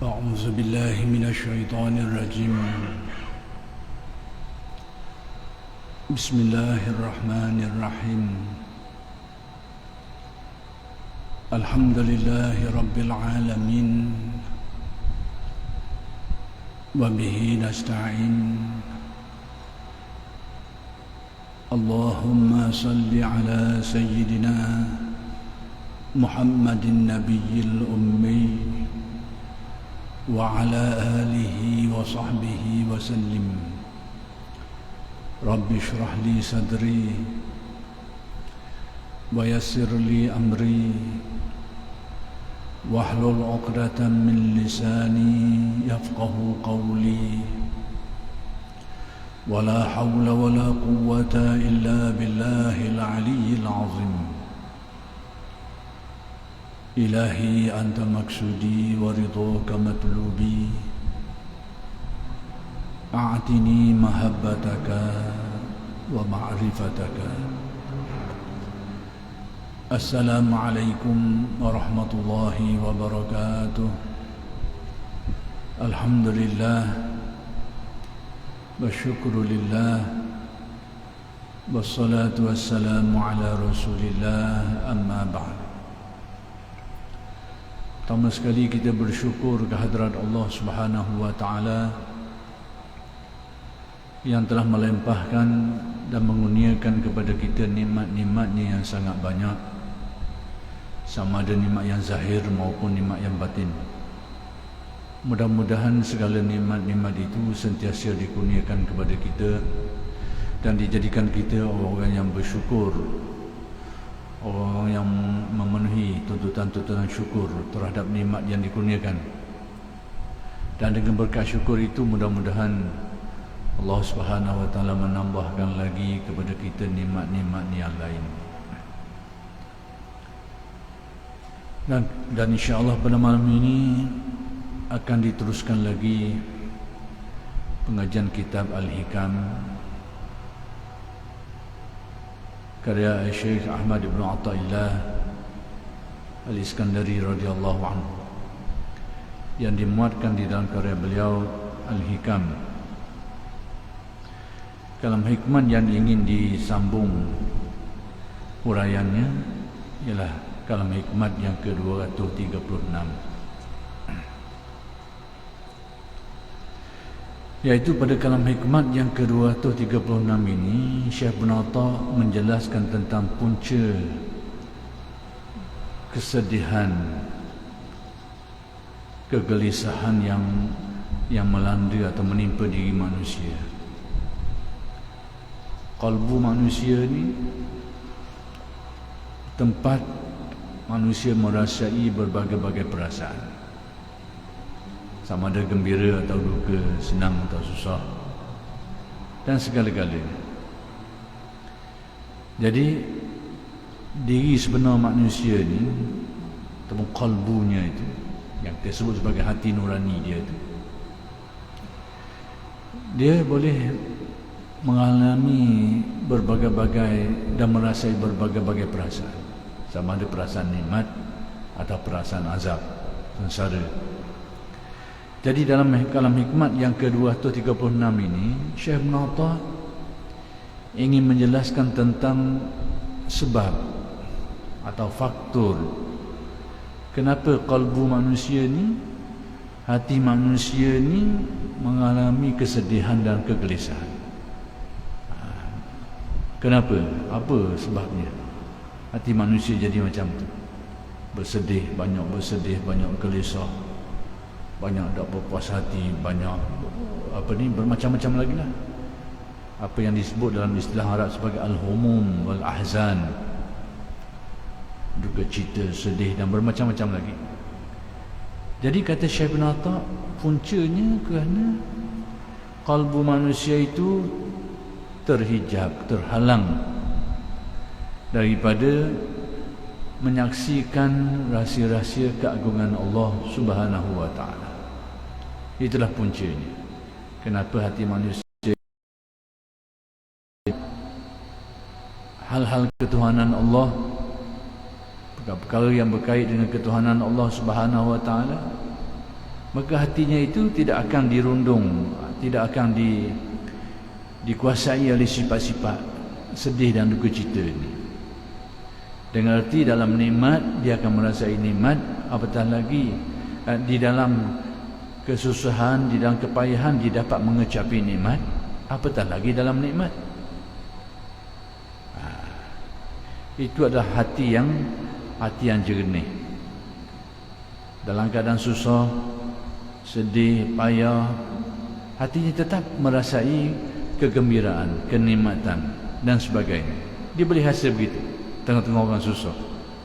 أعوذ بالله من الشيطان الرجيم. بسم الله الرحمن الرحيم. الحمد لله رب العالمين، وبه نستعين. اللهم صل على سيدنا محمد النبي الأمي وعلى آله وصحبه وسلم. رب اشرح لي صدري ويسر لي أمري واحلل عقدة من لساني يفقه قولي. ولا حول ولا قوة إلا بالله العلي العظيم. إلهي أنت مقصودي ورضاك مطلوبي، أعطني محبتك ومعرفتك. السلام عليكم ورحمة الله وبركاته. الحمد لله والشكر لله والصلاة والسلام على رسول الله. أما بعد. Pertama sekali kita bersyukur kehadrat Allah Subhanahu wa taala yang telah melimpahkan dan mengurniakan kepada kita nikmat-nikmatnya yang sangat banyak, sama ada nikmat yang zahir maupun nikmat yang batin. Mudah-mudahan segala nikmat-nikmat itu sentiasa dikurniakan kepada kita dan dijadikan kita orang-orang yang bersyukur, orang yang memenuhi tuntutan-tuntutan syukur terhadap nikmat yang dikurniakan. Dan dengan berkat syukur itu mudah-mudahan Allah Subhanahu wa taala menambahkan lagi kepada kita nikmat-nikmat yang lain. Dan insya-Allah pada malam ini akan diteruskan lagi pengajian kitab Al-Hikam karya Syekh Ahmad Ibn Athaillah Al-Iskandari radhiyallahu anhu, yang dimuatkan di dalam karya beliau Al-Hikam. Kalam hikmah yang ingin disambung uraiannya ialah kalam hikmat yang ke-236, yaitu pada kalam hikmat yang ke-236 ini Syekh Ibn Atha menjelaskan tentang punca kesedihan, kegelisahan yang melanda atau menimpa diri manusia. Kalbu manusia ni tempat manusia merasai berbagai-bagai perasaan, sama ada gembira atau duka, senang atau susah, dan segala-galanya. Jadi diri sebenar manusia ni, ataupun kalbunya itu, yang kita sebut sebagai hati nurani dia itu, dia boleh mengalami berbagai-bagai dan merasai berbagai-bagai perasaan, sama ada perasaan nikmat atau perasaan azab, sengsara. Jadi dalam kalam hikmat yang ke-236 ini Syekh Ibn Atha ingin menjelaskan tentang sebab atau faktor kenapa kalbu manusia ni, hati manusia ni mengalami kesedihan dan kegelisahan. Kenapa? Apa sebabnya hati manusia jadi macam tu? Bersedih, banyak gelisah, banyak tak berpuas hati, banyak bermacam-macam lagi lah. Apa yang disebut dalam istilah Arab sebagai al-humum wal-ahzan, duka cita, sedih dan bermacam-macam lagi. Jadi kata Syekh Ibn Atha, puncanya kerana kalbu manusia itu terhijab, terhalang daripada menyaksikan rahsia-rahsia keagungan Allah Subhanahu wa taala. Itulah puncanya kenapa hati manusia hal-hal ketuhanan Allah, perkara yang berkait dengan ketuhanan Allah Subhanahu wa taala maka hatinya itu tidak akan dirundung, tidak akan dikuasai oleh sifat-sifat sedih dan duka cita ini. Dengan arti dalam nikmat dia akan merasai nikmat, apatah lagi di dalam kesusahan, di dalam kepayahan dia dapat mengecapi nikmat, apatah lagi dalam nikmat. Itu adalah hati yang jernih. Dalam keadaan susah, sedih, payah, hatinya tetap merasai kegembiraan, kenikmatan dan sebagainya. Dia boleh hasil begitu tengah-tengah orang susah,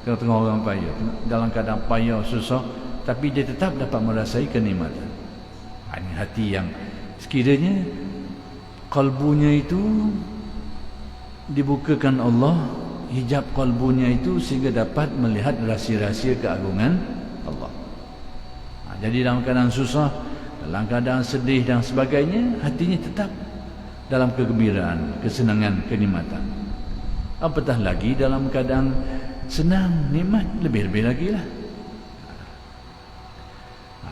tengah-tengah orang payah, dalam keadaan payah, susah, tapi dia tetap dapat merasai kenikmatan. Ini hati yang sekiranya kalbunya itu dibukakan Allah, hijab kalbunya itu, sehingga dapat melihat rahsia-rahsia keagungan Allah. Jadi dalam keadaan susah, dalam keadaan sedih dan sebagainya, hatinya tetap dalam kegembiraan, kesenangan, kenikmatan. Apatah lagi dalam keadaan senang, nikmat, lebih-lebih lagi lah.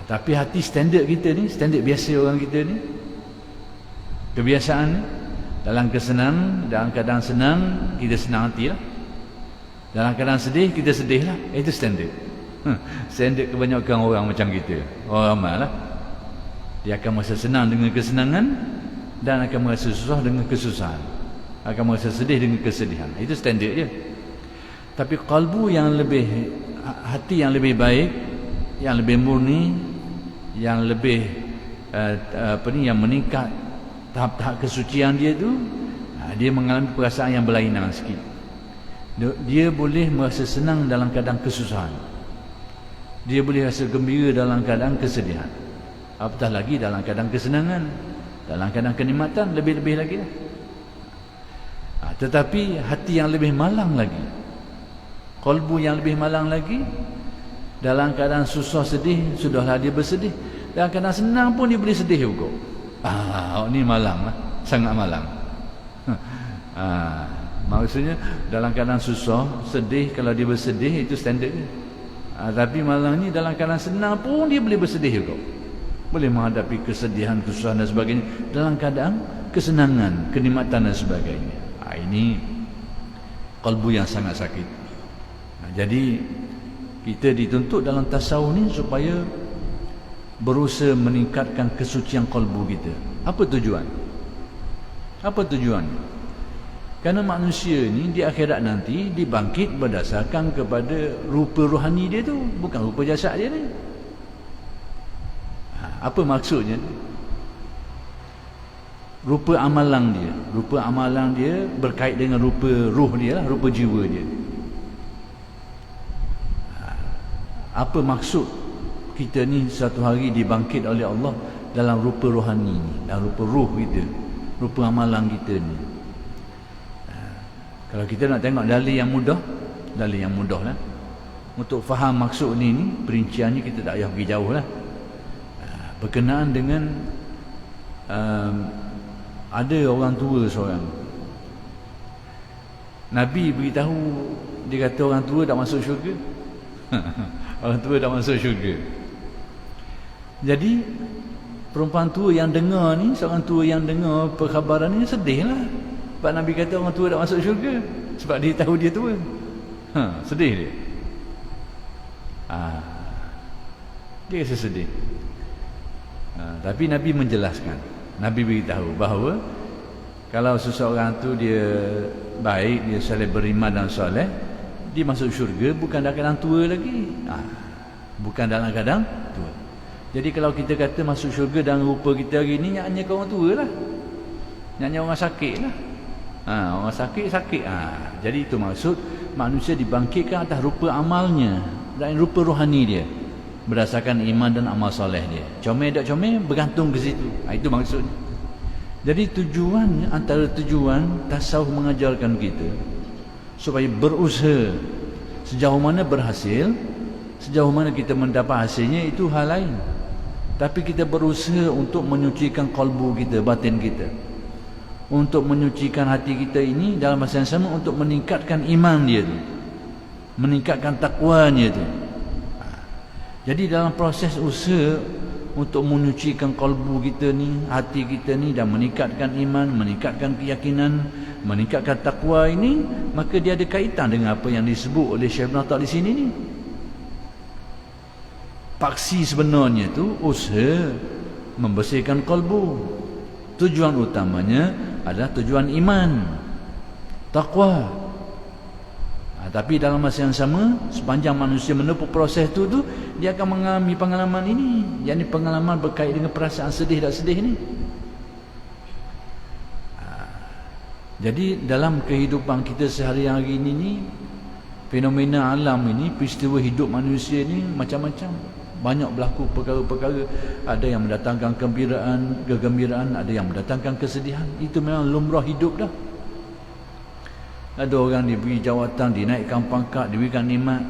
Tapi hati standard kita ni, standard biasa orang kita ni, kebiasaan ni, dalam dalam keadaan senang kita senang hati lah, dalam keadaan sedih kita sedih lah. Itu standard. Standard kebanyakan orang macam kita, orang ramai lah. Dia akan merasa senang dengan kesenangan dan akan merasa susah dengan kesusahan, akan merasa sedih dengan kesedihan. Itu standard je. Tapi kalbu yang lebih, hati yang lebih baik, yang lebih murni, yang lebih yang meningkat tahap-tahap kesucian dia tu, dia mengalami perasaan yang berlainan sikit. Dia boleh merasa senang dalam keadaan kesusahan, dia boleh rasa gembira dalam keadaan kesedihan, apatah lagi dalam keadaan kesenangan, dalam keadaan kenikmatan, lebih-lebih lagi lah. Tetapi hati yang lebih malang lagi, kalbu yang lebih malang lagi, dalam keadaan susah sedih, sudahlah dia bersedih, dalam keadaan senang pun dia boleh sedih juga. Ini malang lah, sangat malang. Maksudnya dalam keadaan susah, sedih, kalau dia bersedih itu standard dia. Tapi malang ni dalam keadaan senang pun dia boleh bersedih juga, boleh menghadapi kesedihan, kesusahan dan sebagainya dalam keadaan kesenangan, kenikmatan dan sebagainya. Ini kalbu yang sangat sakit. Jadi kita dituntut dalam tasawuf ni supaya berusaha meningkatkan kesucian kalbu kita. Apa tujuan? Apa tujuan? Kerana manusia ni di akhirat nanti dibangkit berdasarkan kepada rupa rohani dia tu, bukan rupa jasad dia ni. Apa maksudnya? Rupa amalan dia, rupa amalan dia berkait dengan rupa ruh dia lah, rupa jiwa dia. Apa maksud kita ni satu hari dibangkit oleh Allah dalam rupa rohani ni, dalam rupa ruh kita, rupa amalan kita ni? Kalau kita nak tengok dalil yang mudah lah untuk faham maksud ni perinciannya kita tak payah pergi jauh lah. Berkenaan dengan ada orang tua seorang, Nabi beritahu, dia kata orang tua tak masuk syurga. Orang tua tak masuk syurga. Jadi perempuan tua yang dengar ni, seorang tua yang dengar perkhabaran ni sedih lah, sebab Nabi kata orang tua tak masuk syurga, sebab dia tahu dia tua. Sedih dia. Dia rasa sedih. Tapi Nabi menjelaskan, Nabi beritahu bahawa kalau seseorang tu dia baik, dia soleh, beriman dan soleh, dia masuk syurga bukan dalam keadaan tua lagi. Bukan dalam keadaan tua. Jadi kalau kita kata masuk syurga dalam rupa kita hari ni, nyaknya kau orang tua lah, nyaknya orang sakit lah. Orang sakit. Jadi itu maksud manusia dibangkitkan atas rupa amalnya dan rupa rohani dia, berdasarkan iman dan amal soleh dia. Comel tak comel bergantung ke situ. Itu maksudnya. Jadi tujuan, antara tujuan tasawuf mengajarkan kita supaya berusaha, sejauh mana berhasil, sejauh mana kita mendapat hasilnya itu hal lain. Tapi kita berusaha untuk menyucikan kalbu kita, batin kita, untuk menyucikan hati kita ini, dalam masa yang sama untuk meningkatkan iman dia tu, meningkatkan takwanya tu. Jadi dalam proses usaha untuk menyucikan kalbu kita ni, hati kita ni, dan meningkatkan iman, meningkatkan keyakinan, meningkatkan takwa ini, maka dia ada kaitan dengan apa yang disebut oleh Syekh Ibn Atta di sini ni. Paksi sebenarnya tu usaha membersihkan kalbu. Tujuan utamanya adalah tujuan iman, takwa. Tapi dalam masa yang sama, sepanjang manusia menempuh proses tu dia akan mengalami pengalaman ini, yakni pengalaman berkait dengan perasaan sedih dan sedih ni. Jadi dalam kehidupan kita sehari-hari ini, fenomena alam ini, peristiwa hidup manusia ni macam-macam. Banyak berlaku perkara-perkara. Ada yang mendatangkan kegembiraan, ada yang mendatangkan kesedihan. Itu memang lumrah hidup dah. Ada orang diberi jawatan, dinaikkan pangkat, diberikan nikmat.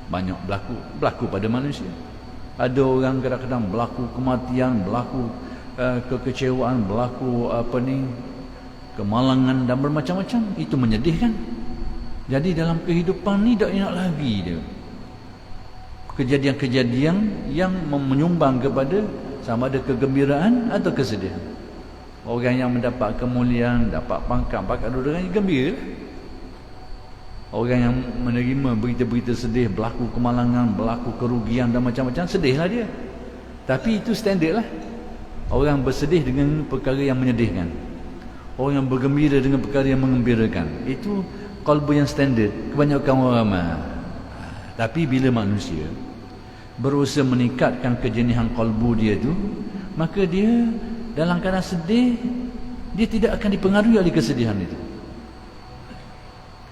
Banyak berlaku pada manusia. Ada orang kadang-kadang berlaku kematian, berlaku kekecewaan, berlaku kemalangan dan bermacam-macam. Itu menyedihkan. Jadi dalam kehidupan ni tak nak lagi dia kejadian-kejadian yang menyumbang kepada sama ada kegembiraan atau kesedihan. Orang yang mendapat kemuliaan, dapat pangkat orang yang gembira. Orang yang menerima berita-berita sedih, berlaku kemalangan, berlaku kerugian dan macam-macam, sedihlah dia. Tapi itu standard lah. Orang bersedih dengan perkara yang menyedihkan, orang yang bergembira dengan perkara yang mengembirakan. Itu kalbu yang standard kebanyakan orang ramai. Tapi bila manusia berusaha meningkatkan kejenihan kalbu dia tu, maka dia dalam keadaan sedih, dia tidak akan dipengaruhi oleh kesedihan itu.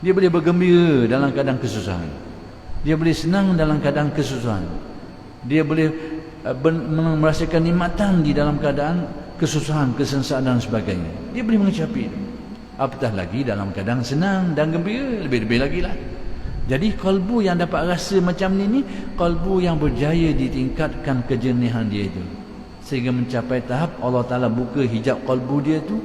Dia boleh bergembira dalam keadaan kesusahan, dia boleh senang dalam keadaan kesusahan, dia boleh merasakan nikmatan di dalam keadaan kesusahan, kesengsaraan dan sebagainya. Dia boleh mengecapi itu. Apatah lagi dalam keadaan senang dan gembira, lebih-lebih lagi lah. Jadi kalbu yang dapat rasa macam ni kalbu yang berjaya ditingkatkan kejenihan dia itu, sehingga mencapai tahap Allah Ta'ala buka hijab kalbu dia tu,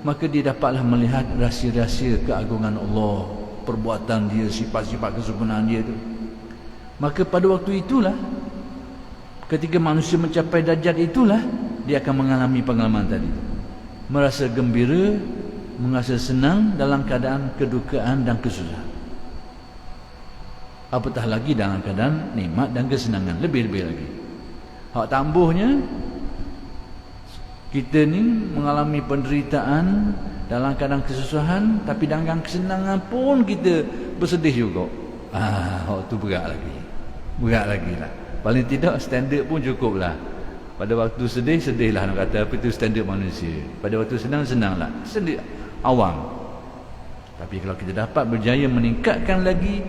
maka dia dapatlah melihat rahsia-rahsia keagungan Allah, perbuatan dia, sifat-sifat kesempurnaan dia tu. Maka pada waktu itulah, ketika manusia mencapai darjat itulah, dia akan mengalami pengalaman tadi, merasa gembira, merasa senang dalam keadaan kedukaan dan kesusahan. Apatah lagi dalam keadaan nikmat dan kesenangan, lebih-lebih lagi. Hak tambuhnya, kita ni mengalami penderitaan dalam keadaan kesusahan, tapi dalam kesenangan pun kita bersedih juga. Hak tu berat lagi lah. Paling tidak standard pun cukup lah. Pada waktu sedih, sedihlah nak kata, apa itu standard manusia. Pada waktu senang, senanglah. Standard awam. Tapi kalau kita dapat berjaya meningkatkan lagi,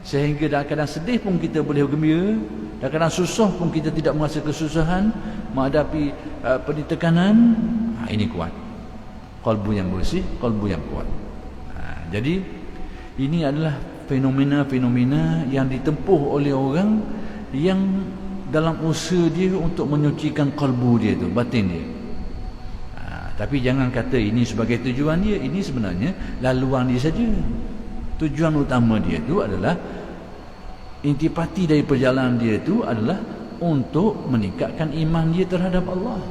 sehingga dalam keadaan sedih pun kita boleh bergembira, dalam keadaan susah pun kita tidak merasa kesusahan, menghadapi tekanan, ini kuat. Kalbu yang bersih, kalbu yang kuat. Jadi ini adalah fenomena-fenomena yang ditempuh oleh orang yang dalam usaha dia untuk menyucikan kalbu dia tu, batin dia. Tapi jangan kata ini sebagai tujuan dia. Ini sebenarnya laluan dia saja. Tujuan utama dia tu adalah, intipati dari perjalanan dia tu adalah untuk meningkatkan iman dia terhadap Allah,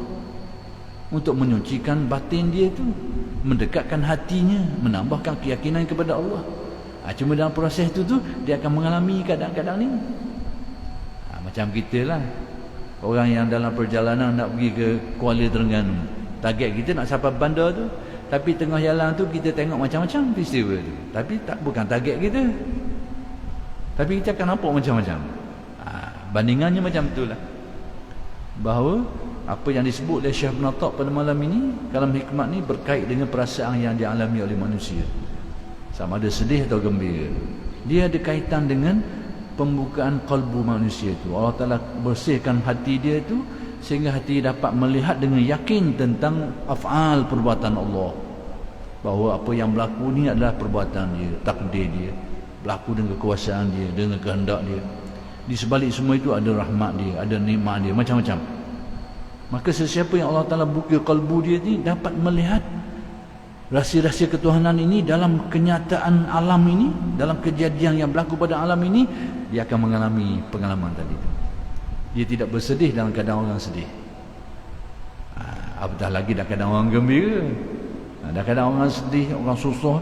untuk menyucikan batin dia tu, mendekatkan hatinya, menambahkan keyakinan kepada Allah. Cuma dalam proses tu dia akan mengalami keadaan-keadaan ni. Macam kita lah, orang yang dalam perjalanan nak pergi ke Kuala Terengganu, target kita nak sampai bandar tu, tapi tengah jalan tu kita tengok macam-macam peristiwa tu, tapi bukan target kita, tapi kita akan nampak macam-macam. Bandingannya macam itulah, bahawa apa yang disebut oleh Syekh Ibn Atta pada malam ini, kalam hikmat ni berkait dengan perasaan yang dialami oleh manusia, sama ada sedih atau gembira. Dia ada kaitan dengan pembukaan kalbu manusia itu. Allah Ta'ala bersihkan hati dia itu, sehingga hati dapat melihat dengan yakin tentang af'al, perbuatan Allah, bahawa apa yang berlaku ni adalah perbuatan dia, takdir dia, berlaku dengan kekuasaan dia, dengan kehendak dia. Di sebalik semua itu ada rahmat dia, ada nikmat dia, macam-macam. Maka sesiapa yang Allah Ta'ala buka kalbu dia ni dapat melihat rahsia-rahsia ketuhanan ini dalam kenyataan alam ini, dalam kejadian yang berlaku pada alam ini, dia akan mengalami pengalaman tadi. Dia tidak bersedih dalam keadaan orang sedih. Apatah lagi dalam keadaan orang gembira. Dalam keadaan orang sedih, orang susah,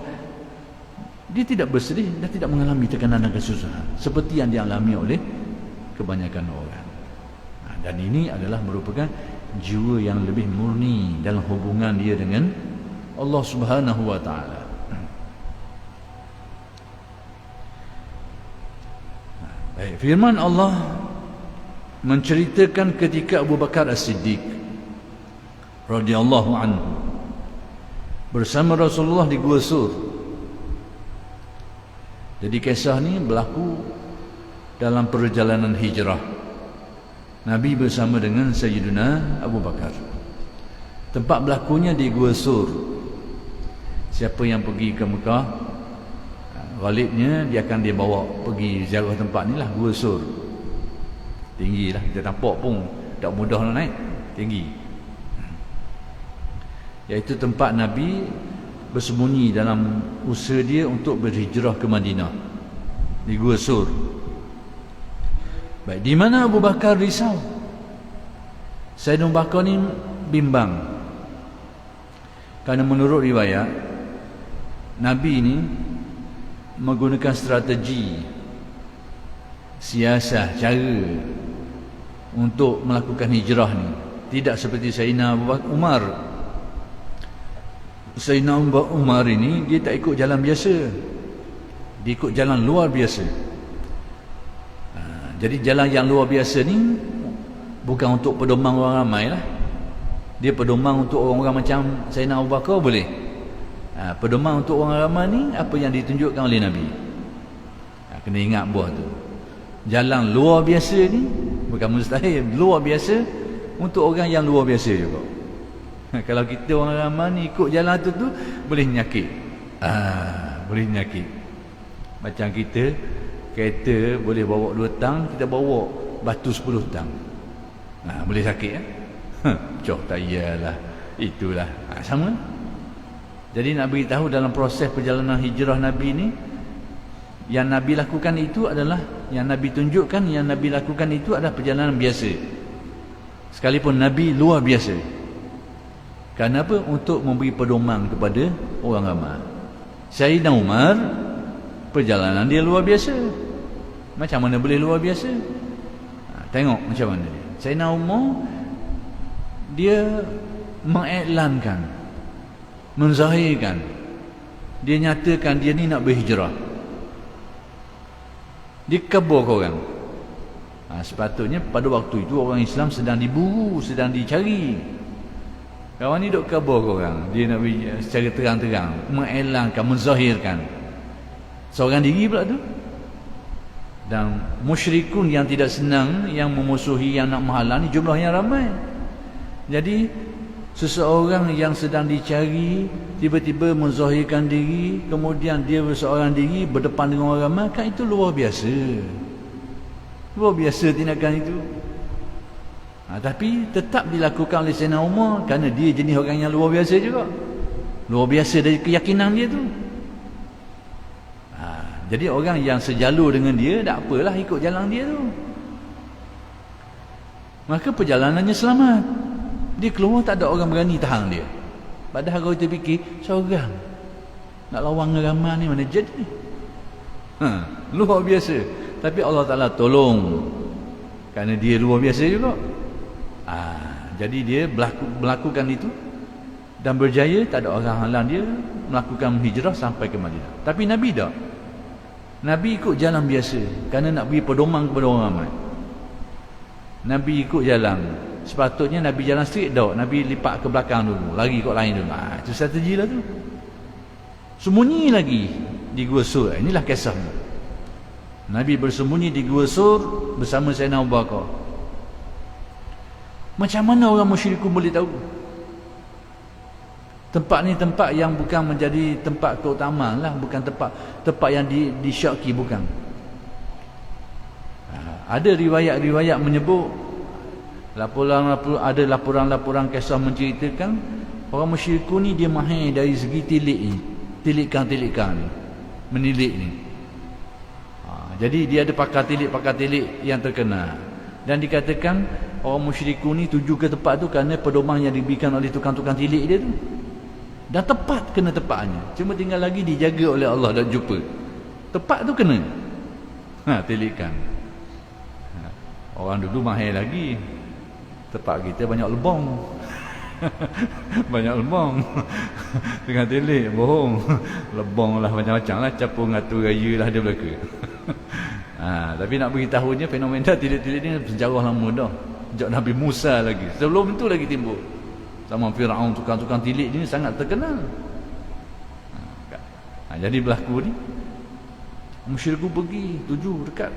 dia tidak bersedih dan tidak mengalami tekanan dan kesusahan seperti yang dialami oleh kebanyakan orang. Dan ini adalah merupakan jiwa yang lebih murni dalam hubungan dia dengan Allah Subhanahu wa taala. Baik, firman Allah menceritakan ketika Abu Bakar As-Siddiq radhiyallahu anhu bersama Rasulullah di Gua Sur. Jadi kisah ni berlaku dalam perjalanan hijrah Nabi bersama dengan Sayyidina Abu Bakar. Tempat berlakunya di Gua Sur. Siapa yang pergi ke Mekah, ghalibnya dia akan dibawa pergi ziarah tempat ni lah, Gua Sur. Tinggi lah, kita nampak pun tak mudah nak naik, tinggi. Iaitu tempat Nabi bersembunyi dalam usaha dia untuk berhijrah ke Madinah, di Gua Sur. Baik, di mana Abu Bakar risau. Sayyidina Abu Bakar ni bimbang. Kerana menurut riwayat, Nabi ni menggunakan strategi, siasah, cara untuk melakukan hijrah ni. Tidak seperti Sayyidina Abu Bakar Umar. Sayyidina Umar ini dia tak ikut jalan biasa, dia ikut jalan luar biasa. Jadi jalan yang luar biasa ni bukan untuk pedoman orang ramai lah. Dia pedoman untuk orang-orang macam Sayyidina Abu Bakar boleh. Pedoman untuk orang ramai ni apa yang ditunjukkan oleh Nabi. Kena ingat buah tu. Jalan luar biasa ni bukan mustahil, luar biasa untuk orang yang luar biasa juga. Kalau kita orang ramai ni ikut jalan tu boleh nyakit. Boleh nyakit. Macam kita kereta boleh bawa 2 tang, kita bawa batu 10 tang. Boleh sakit kan? Cok tak iyalah. Itulah. Sama. Jadi nak beritahu dalam proses perjalanan hijrah Nabi ni, yang Nabi lakukan itu adalah, yang Nabi tunjukkan, yang Nabi lakukan itu adalah perjalanan biasa. Sekalipun Nabi luar biasa. Kenapa? Untuk memberi pedoman kepada orang ramai. Sayyidina Umar, perjalanan dia luar biasa. Macam mana boleh luar biasa? Tengok macam mana dia. Sayyidina Umar, dia mengiklankan, menzahirkan, dia nyatakan dia ni nak berhijrah. Dia kabur korang. Sepatutnya pada waktu itu orang Islam sedang diburu, sedang dicari. Kawan ni duk kabur korang. Dia nak secara terang-terang mengiklankan, menzahirkan seorang diri pula tu. Dan musyrikun yang tidak senang, yang memusuhi, yang nak menghalang ni jumlahnya ramai. Jadi seseorang yang sedang dicari tiba-tiba menzahirkan diri, kemudian dia seorang diri berdepan dengan orang ramai, kan itu luar biasa. Luar biasa tindakan itu. Tapi tetap dilakukan oleh Sayyidina Umar kerana dia jenis orang yang luar biasa juga. Luar biasa dari keyakinan dia tu. Jadi orang yang sejalur dengan dia, tak apalah ikut jalan dia tu. Maka perjalanannya selamat. Dia keluar tak ada orang berani tahan dia. Padahal kalau kita fikir, seorang nak lawan dengan ramai ni mana jadi? Luar biasa. Tapi Allah Ta'ala tolong, kerana dia luar biasa juga. Jadi dia melakukan itu dan berjaya, tak ada orang halang dia melakukan hijrah sampai ke Madinah. Tapi Nabi tak. Nabi ikut jalan biasa kerana nak beri pedoman kepada orang ramai. Nabi ikut jalan. Sepatutnya Nabi jalan straight tak. Nabi lipat ke belakang dulu, lari kot lain dulu. Itu strategi lah tu. Sembunyi lagi di Gua Sur. Inilah kisahnya. Nabi bersembunyi di Gua Sur bersama Sayyidina Abu Bakar. Macam mana orang musyrikun boleh tahu? Tempat ni tempat yang bukan menjadi tempat keutamaan lah, bukan tempat yang disyaki, bukan. Ada riwayat-riwayat menyebut, ada laporan-laporan kisah menceritakan orang musyrikun ni dia mahir dari segi tilik ni, tilikan ni, menilik ni. Jadi dia ada pakar tilik yang terkenal. Dan dikatakan orang musyrikun ni tuju ke tempat tu kerana pedoman yang diberikan oleh tukang-tukang tilik dia tu. Dan tepat kena tempatnya. Cuma tinggal lagi dijaga oleh Allah dan jumpa. Tepat tu kena. Tilikan. Orang dulu mahir lagi. Tempat kita banyak lebong. Banyak lebong. Tengah tilik, bohong. Lebong lah macam-macam lah. Capur ngatu raya lah dia belaka. Tapi nak beritahunya fenomena tilik-tilik ni sejarah lama dah. Sejak Nabi Musa lagi. Sebelum tu lagi timbul. Sama Firaun, tukang-tukang tilik ni sangat terkenal. Jadi berlaku ni musyriku pergi tuju dekat.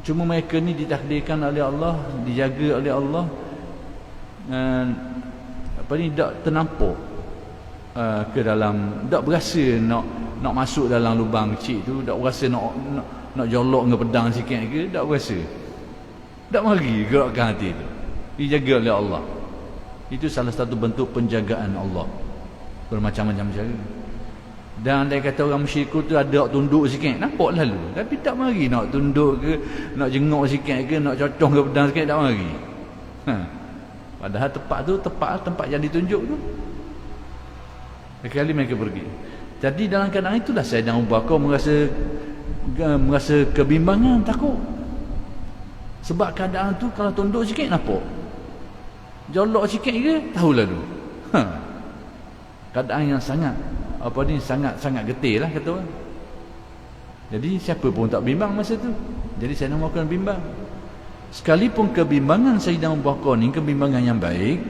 Cuma mereka ni ditakdirkan oleh Allah, dijaga oleh Allah, tak ternampak ke dalam, tak berasa nak masuk dalam lubang kecil tu, tak berasa nak jolok dengan pedang sikit ke, tak berasa, tak mari gerakkan hati tu, dijaga oleh Allah. Itu salah satu bentuk penjagaan Allah bermacam-macam cara. Dan dia kata orang musyrik tu ada tunduk sikit, nampak lalu, tapi tak mari nak tunduk ke, nak jenguk sikit ke, nak cocong ke pedang sikit, tak mari. Padahal tempat yang ditunjuk tu. Sekali mereka pergi. Jadi dalam keadaan itulah Sayyidina Abu Bakar merasa kebimbangan, takut. Sebab keadaan tu kalau tunduk sikit nampak, jolok sikit ke tahu lalu. Keadaan yang sangat sangat getir lah kata orang. Jadi siapa pun tak bimbang masa tu. Jadi Sayyidina Abu Bakar bimbang. Sekalipun kebimbangan Sayyidina Abu Bakar ni kebimbangan yang baik.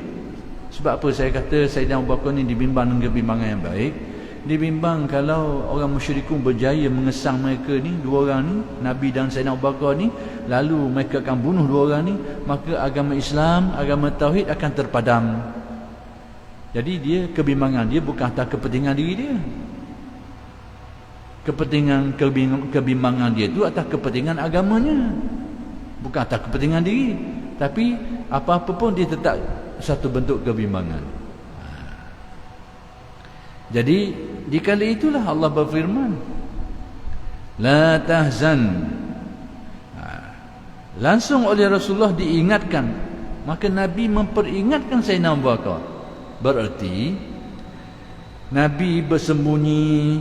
Sebab apa saya kata Sayyidina Abu Bakar ni dibimbang dengan kebimbangan yang baik? Dibimbang kalau orang musyrikun berjaya mengesang mereka ni, dua orang ni, Nabi dan Sayyidina Abu Bakar ni, lalu mereka akan bunuh dua orang ni, maka agama Islam, agama Tauhid akan terpadam. Jadi dia kebimbangan dia bukan atas kepentingan diri dia. Kebimbangan dia tu atas kepentingan agamanya. Bukan atas kepentingan diri. Tapi apa-apa pun dia tetap satu bentuk kebimbangan. Jadi di kali itulah Allah berfirman, la tahzan. Langsung oleh Rasulullah diingatkan. Maka Nabi memperingatkan Sayyidina Abu Bakar. Berarti Nabi bersembunyi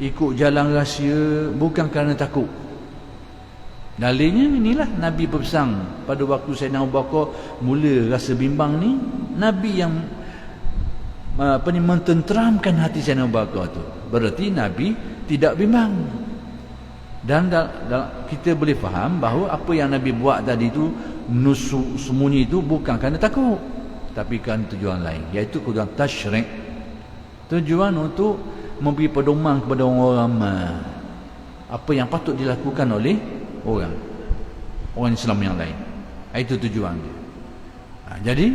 ikut jalan rahsia bukan kerana takut. Dalilnya inilah Nabi berpesan pada waktu Sayyidina Abu Bakar mula rasa bimbang ni, Nabi yang mententeramkan hati Sayyidina Abu Bakar tu. Berarti Nabi tidak bimbang. Dan kita boleh faham bahawa apa yang Nabi buat tadi tu, menusuk sembunyi itu bukan kerana takut, tapi kerana tujuan lain, iaitu tujuan tasyrik, tujuan untuk memberi pedoman kepada orang ramai apa yang patut dilakukan oleh orang Islam yang lain. Itu tujuan dia. Jadi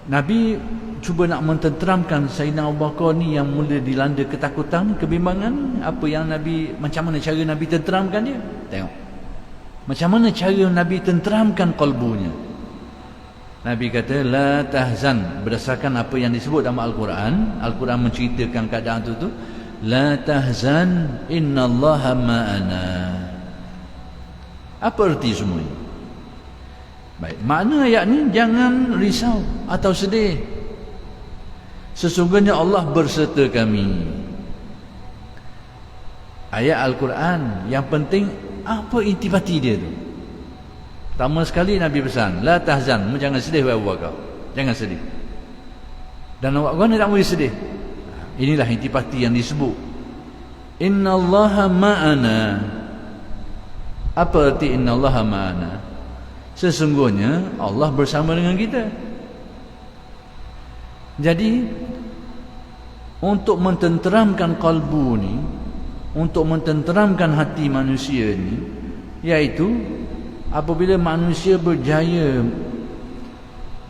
Nabi cuba nak mententeramkan Sayyidina Abu Bakar ni yang mula dilanda ketakutan, kebimbangan. Apa yang Nabi, macam mana cara Nabi tenteramkan dia? Tengok macam mana cara Nabi tenteramkan kalbunya. Nabi kata la tahzan, berdasarkan apa yang disebut dalam Al-Quran. Al-Quran menceritakan keadaan tu la tahzan innallaha ma'ana. Apa erti semua ini? Baik, makna ayat ni jangan risau atau sedih. Sesungguhnya Allah berserta kami. Ayat Al-Quran, yang penting apa intipati dia tu. Pertama sekali Nabi pesan, la tahzan, jangan sedih wahai Abu Bakar, jangan sedih. Dan Abu Bakar tak boleh sedih. Inilah intipati yang disebut innallaha ma'ana. Apa arti innallaha ma'ana? Sesungguhnya Allah bersama dengan kita. Jadi untuk mententeramkan kalbu ni, untuk mententeramkan hati manusia ni, iaitu apabila manusia berjaya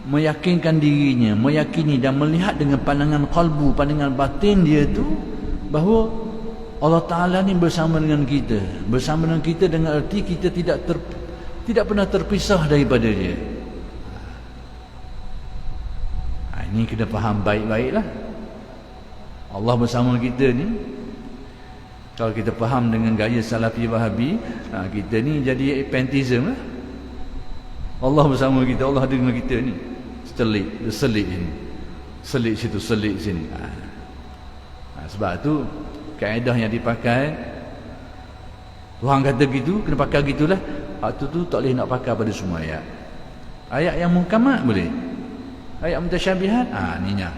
meyakinkan dirinya, meyakini dan melihat dengan pandangan kalbu, pandangan batin dia tu, bahawa Allah Ta'ala ni bersama dengan kita. Bersama dengan kita dengan erti kita tidak pernah terpisah daripada dia. Ini kena faham baik-baiklah. Allah bersama kita ni Kalau kita faham dengan gaya Salafi Wahabi, kita ni jadi pantheism lah. Allah bersama kita, Allah ada dengan kita ni. Selit ini. Selit situ, selit sini. Sebab tu kaedah yang dipakai, Tuhan kata gitu, kena pakai gitulah. Waktu tu tak boleh nak pakai pada semua ayat. Ayat yang muhkamat boleh. Ayat mutasyabihat, ininya.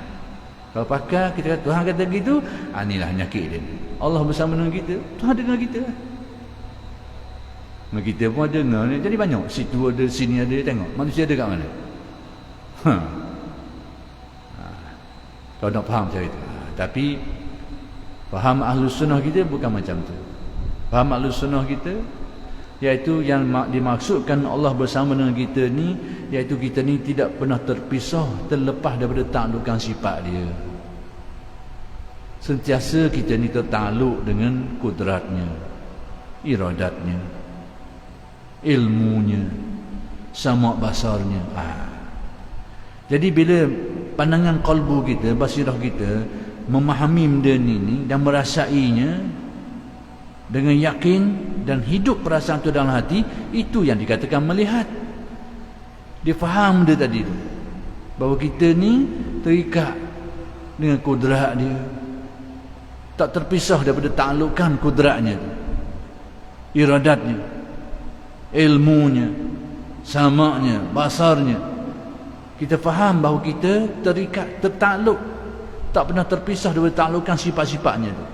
Kalau pakai kita kata Tuhan kata gitu, inilah nyakit dia. Allah bersama dengan kita, Tuhan ada dengan kita. Dengan kita pun ada dengan, jadi banyak. Situ ada, sini ada, tengok. Manusia ada kat mana? Kalau nak faham macam itu. Tapi faham Ahlus Sunnah kita bukan macam tu. Faham Ahlus Sunnah kita, iaitu yang dimaksudkan Allah bersama dengan kita ni, iaitu kita ni tidak pernah terpisah, terlepas daripada taklukan sifat dia. Sentiasa kita ni tertakluk dengan kudratnya, iradatnya, ilmunya, sama basarnya. Jadi bila pandangan kalbu kita, basirah kita memahami benda ni dan merasainya dengan yakin dan hidup perasaan itu dalam hati, itu yang dikatakan melihat. Dia faham dia tadi tu, bahawa kita ni terikat dengan kudrat dia, tak terpisah daripada taklukan kudratnya tu, iradatnya, ilmunya, samanya, basarnya. Kita faham bahawa kita terikat, tertakluk, tak pernah terpisah daripada taklukan sifat-sifatnya tu.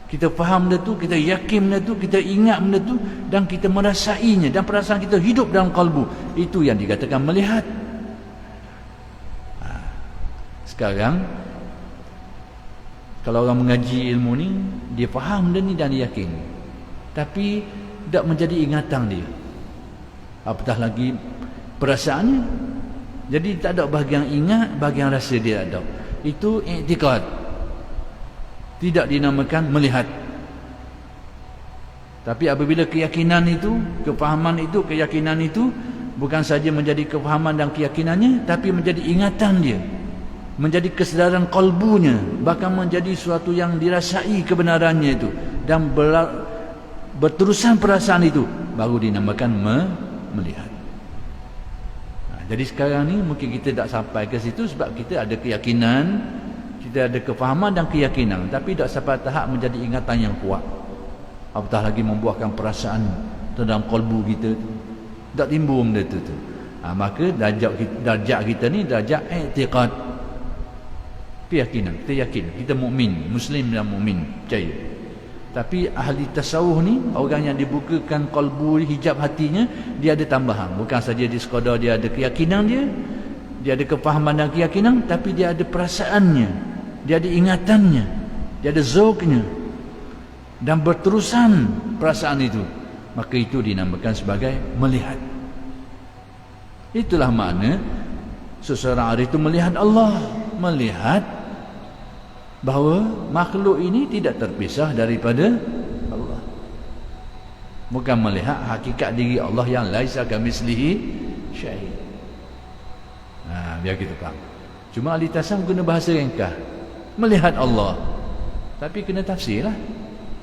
Kita faham benda tu, kita yakin benda tu, kita ingat benda tu, dan kita merasainya, dan perasaan kita hidup dalam kalbu. Itu yang dikatakan melihat. Sekarang kalau orang mengaji ilmu ni, dia faham benda ni dan dia yakin, tapi tak menjadi ingatan dia, apatah lagi perasaannya. Jadi tak ada bahagian ingat, bahagian rasa dia ada. Itu i'tiqad, tidak dinamakan melihat. Tapi apabila keyakinan itu, kefahaman itu, keyakinan itu bukan saja menjadi kefahaman dan keyakinannya, tapi menjadi ingatan dia, menjadi kesedaran kalbunya, bahkan menjadi suatu yang dirasai kebenarannya itu, dan berterusan perasaan itu, baru dinamakan melihat. Jadi sekarang ni mungkin kita tak sampai ke situ sebab kita ada keyakinan, kita ada kefahaman dan keyakinan, tapi tak sampai tahap menjadi ingatan yang kuat, apatah lagi membuahkan perasaan dalam kalbu kita tu, tak timbul benda tu. Maka darjat kita ni darjat i'tiqad, keyakinan. Kita yakin, kita mukmin, muslim dan mukmin, percaya. Tapi ahli tasawuf ni, orang yang dibukakan kalbu, hijab hatinya, dia ada tambahan. Bukan saja dia sekadar dia ada keyakinan dia ada kefahaman dan keyakinan, tapi dia ada perasaannya, dia ada ingatannya, dia ada zauknya, dan berterusan perasaan itu. Maka itu dinamakan sebagai melihat. Itulah makna seseorang arif itu melihat Allah, melihat bahawa makhluk ini tidak terpisah daripada Allah. Bukan melihat hakikat diri Allah yang laisa kamitslihi syai'. Biar kita faham. Cuma ahli tasawuf guna bahasa ringkas, melihat Allah, tapi kena tafsir lah,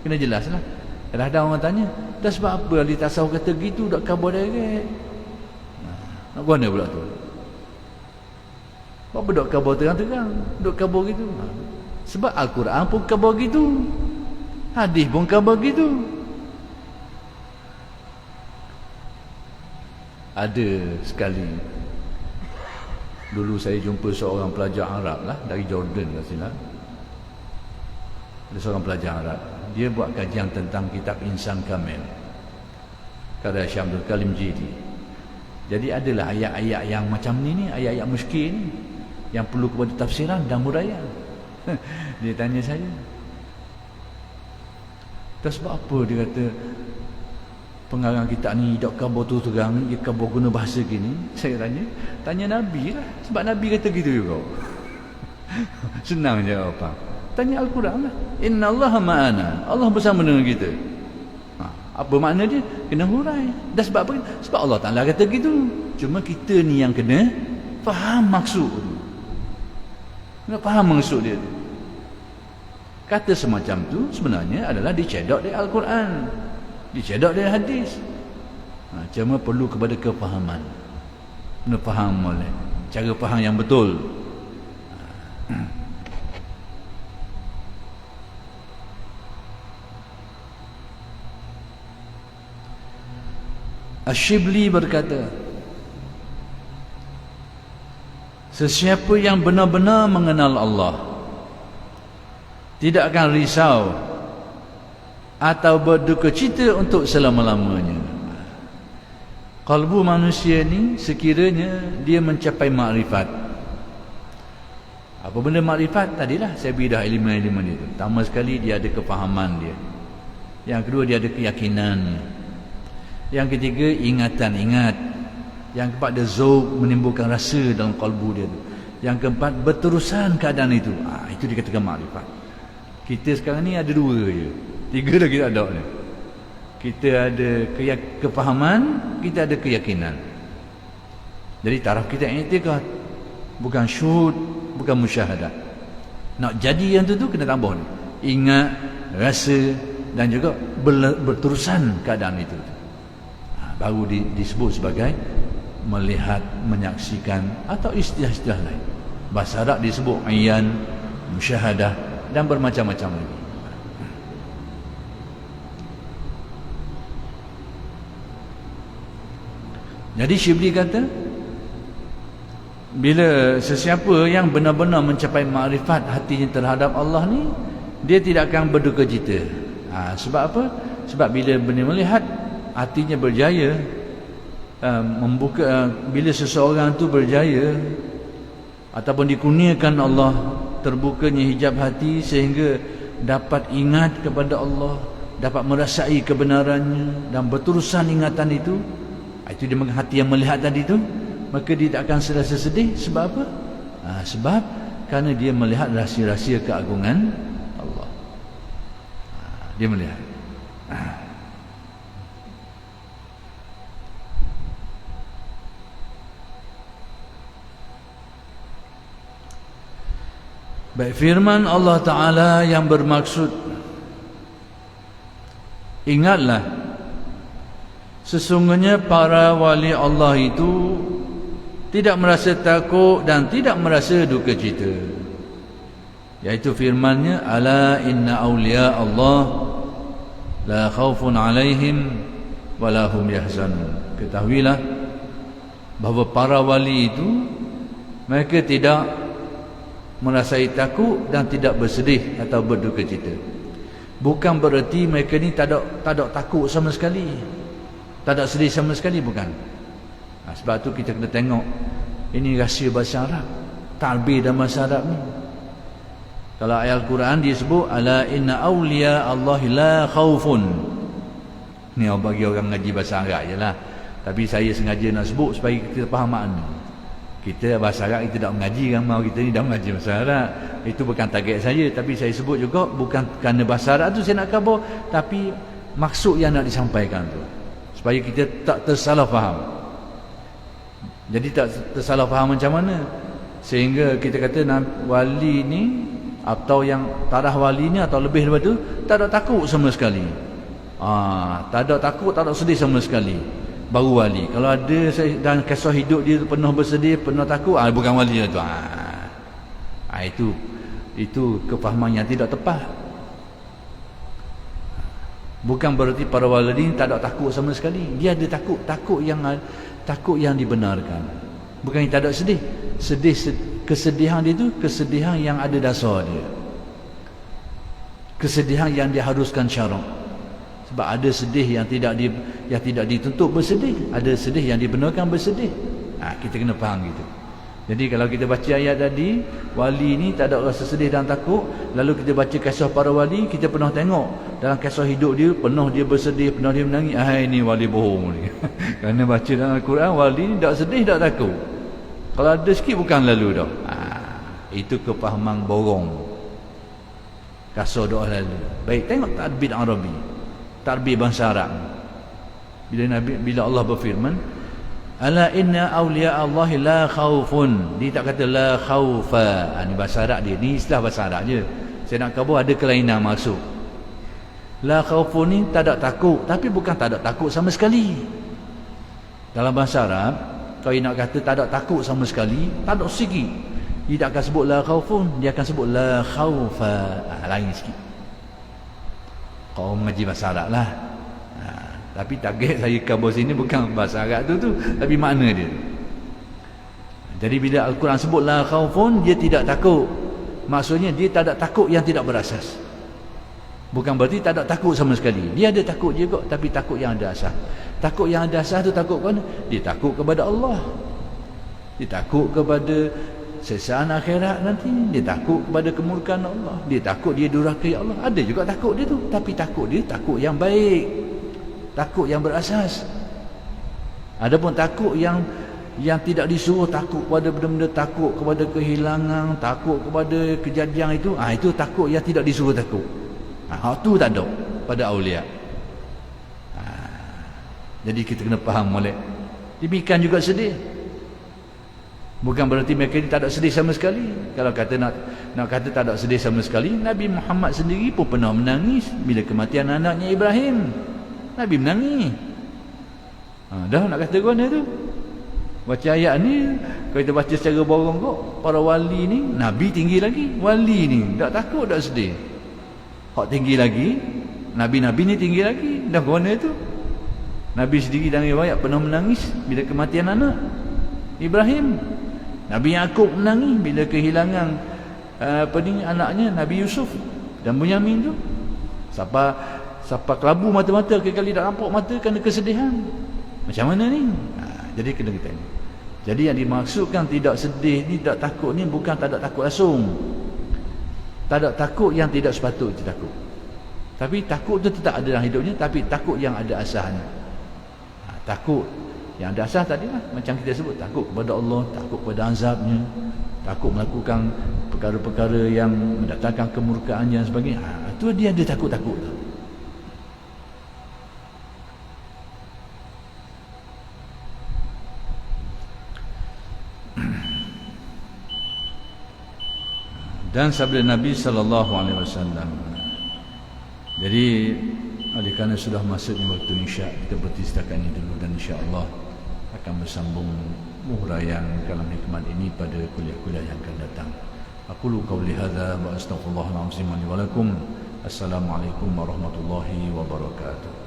kena jelas lah. Kadang-kadang orang tanya, dah sebab apa ahli tasawuf kata gitu, tak khabar direct? Nak guna pula tu. Apa dok khabar terang-terang, dok khabar gitu? Sebab Al-Quran pun khabar gitu, hadis pun khabar gitu. Ada sekali dulu saya jumpa seorang pelajar Arab lah, dari Jordan lah silap. Ada seorang pelajar Arab, dia buat kajian tentang kitab Insan Kamil karya Syekh Abdul Karim Jili. Jadi adalah ayat-ayat yang macam ni, ayat-ayat muskil yang perlu kepada tafsiran dan muraian. Dia tanya saya, tak sebab apa dia kata pengarang kitab ni tak khabar tu terang, dia khabar guna bahasa gini. Saya tanya Nabi lah, sebab Nabi kata gitu juga. Senang jawab apa? Tanya Al-Quran lah, Inna Allah ma'ana, Allah bersama dengan kita. Apa makna dia? Kena hurai. Dah sebab apa? Sebab Allah Ta'ala kata gitu. Cuma kita ni yang kena faham maksud. Kena faham maksud dia. Kata semacam tu sebenarnya adalah dicedok dari Al-Quran, dicedok dari hadis. Cuma perlu kepada kefahaman. Kena faham oleh cara faham yang betul. Asy-Syibli berkata, sesiapa yang benar-benar mengenal Allah tidak akan risau atau berduka cita untuk selama-lamanya. Kalbu manusia ni sekiranya dia mencapai makrifat. Apa benda makrifat? Tadilah saya beri dah elemen-elemen itu. Pertama sekali dia ada kefahaman dia. Yang kedua dia ada keyakinannya. Yang ketiga ingatan, ingat. Yang keempat ada zauq, menimbulkan rasa dalam kalbu dia tu. Yang keempat berterusan keadaan itu. Itu dikatakan makrifat. Kita sekarang ni ada dua je. Tiga dah kita ada ni. Kita ada kefahaman, kita ada keyakinan. Jadi taraf kita i'tiqad, bukan syuhud, bukan musyahadah. Nak jadi yang tu kena tambah ni. Ingat, rasa dan juga berterusan keadaan itu. Baru disebut sebagai melihat, menyaksikan atau istilah-istilah lain. Bahasa Arab disebut ayan, musyahadah dan bermacam-macam lagi. Jadi Syibli kata, bila sesiapa yang benar-benar mencapai makrifat hatinya terhadap Allah ni, dia tidak akan berduka cita. Sebab apa? Sebab bila benar melihat hatinya berjaya, bila seseorang tu berjaya ataupun dikurniakan Allah terbukanya hijab hati sehingga dapat ingat kepada Allah, dapat merasai kebenarannya dan berterusan ingatan itu, itu dia hati yang melihat tadi tu, maka dia tak akan serasa sedih. Sebab apa? Sebab kerana dia melihat rahsia-rahsia keagungan Allah. Dia melihat. Baik, firman Allah Ta'ala yang bermaksud, ingatlah sesungguhnya para wali Allah itu tidak merasa takut dan tidak merasa duka cita. Iaitu firman-Nya, ala inna awliya Allah la khawfun alaihim wa la hum yahzanun. Ketahuilah bahawa para wali itu mereka tidak merasai takut dan tidak bersedih atau berduka cita. Bukan bererti mereka ni tak ada takut sama sekali, tak ada sedih sama sekali, bukan. Sebab tu kita kena tengok ini rahsia bahasa Arab, ta'bir dalam bahasa Arab ni. Kalau ayat Al-Quran dia sebut ala inna awliya Allahi la khawfun. Ni bagi orang ngaji bahasa Arab je lah. Tapi saya sengaja nak sebut supaya kita faham makna. Kita bahasa Arab kita tak mengaji, ramai kita ni dah mengaji bahasa Arab. Itu bukan target saya, tapi saya sebut juga bukan kerana bahasa Arab tu saya nak khabar, tapi maksud yang nak disampaikan tu, supaya kita tak tersalah faham. Jadi tak tersalah faham macam mana, sehingga kita kata wali ni atau yang tarah wali ni atau lebih daripada tu tak ada takut sama sekali. Tak ada takut, tak ada sedih sama sekali, baru wali. Kalau ada dan kisah hidup dia penuh bersedih, penuh takut, bukan wali lah tu. Itu kefahaman yang tidak tepat. Bukan berarti para wali ni tak ada takut sama sekali. Dia ada takut yang dibenarkan. Bukan tak ada sedih. Kesedihan dia tu kesedihan yang ada dasar dia. Kesedihan yang diharuskan syarak. Sebab ada sedih yang tidak dituntut bersedih, ada sedih yang dibenarkan bersedih. Kita kena faham gitu. Jadi kalau kita baca ayat tadi, wali ni tak ada rasa sedih dan takut, lalu kita baca kisah para wali, kita pernah tengok dalam kisah hidup dia, penuh dia bersedih, penuh dia menangis. Ini wali bohong ni. Kerana baca dalam Al-Quran, wali ni tak sedih, tak takut. Kalau ada sikit bukan lalu dah. Itu kefahaman borong, kasar doa lalu. Baik, tengok tadbir Arabi, tarbiyah bahasa Arab. Bila Allah berfirman, ala inna awliya Allahi la khawfun, dia tak kata la khawfa. Ini bahasa Arab dia, ni istilah bahasa Arab je. Sayyidina Abu Bakar ada kelainan maksud. La khaufun ni tak ada takut, tapi bukan tak ada takut sama sekali. Dalam bahasa Arab, kalau nak kata tak ada takut sama sekali, tak ada sikit. Dia tak akan sebut la khaufun, dia akan sebut la khaufa. Lain sikit. Kau mengaji bahasa Arab lah. Tapi target saya kabur sini bukan bahasa Arab tu, tapi makna dia. Jadi bila Al-Quran sebut la khaufun, dia tidak takut. Maksudnya dia tak ada takut yang tidak berasas. Bukan berarti tak ada takut sama sekali. Dia ada takut juga, tapi takut yang ada asas. Takut yang ada asas tu takut kan? Dia takut kepada Allah. Dia takut kepada sesaan akhirat nanti. Dia takut kepada kemurkaan Allah. Dia takut dia durakai Allah. Ada juga takut dia tu, tapi takut dia takut yang baik. Takut yang berasas. Adapun takut yang tidak disuruh, takut kepada benda-benda, takut kepada kehilangan, takut kepada kejadian itu, itu takut yang tidak disuruh takut. Hak tu tak ada pada aulia. Jadi kita kena faham molek. Demikian juga sedih. Bukan berarti mereka ini tak ada sedih sama sekali. Kalau kata nak kata tak ada sedih sama sekali, Nabi Muhammad sendiri pun pernah menangis bila kematian anaknya Ibrahim. Nabi menangis. Dah nak kata guna tu. Baca ayat ni, kalau kita baca secara borong kok, para wali ni, Nabi tinggi lagi. Wali ni tak takut, tak sedih. Hak tinggi lagi, Nabi-Nabi ni tinggi lagi. Dah guna tu. Nabi sendiri dalam riwayat pernah menangis bila kematian anak Ibrahim. Nabi Yaqub menangis bila kehilangan anaknya Nabi Yusuf dan Bunyamin tu. Siapa kelabu mata-mata kali tak nampak mata kerana kesedihan. Macam mana ni? Jadi kena kita ni. Jadi yang dimaksudkan tidak sedih ni, tidak takut ni, bukan tak ada takut langsung. Tak ada takut yang tidak sepatutnya takut. Tapi takut tu tetap ada dalam hidupnya, tapi takut yang ada asasnya. Takut yang ada asas tadi lah, macam kita sebut, takut kepada Allah, takut kepada azabnya, takut melakukan perkara-perkara yang mendatangkan kemurkaannya dan sebagainya. Itu dia ada takut-takut tu. Dan sabda Nabi SAW. Jadi oleh kerana sudah masuknya waktu isyak, kita berhenti setakat ini dulu, dan insya-Allah akan bersambung huraian kalam hikmat ini pada kuliah-kuliah yang akan datang. Aqulu qawli hadza wa astaghfirullahal azim li wa lakum. Assalamualaikum warahmatullahi wabarakatuh.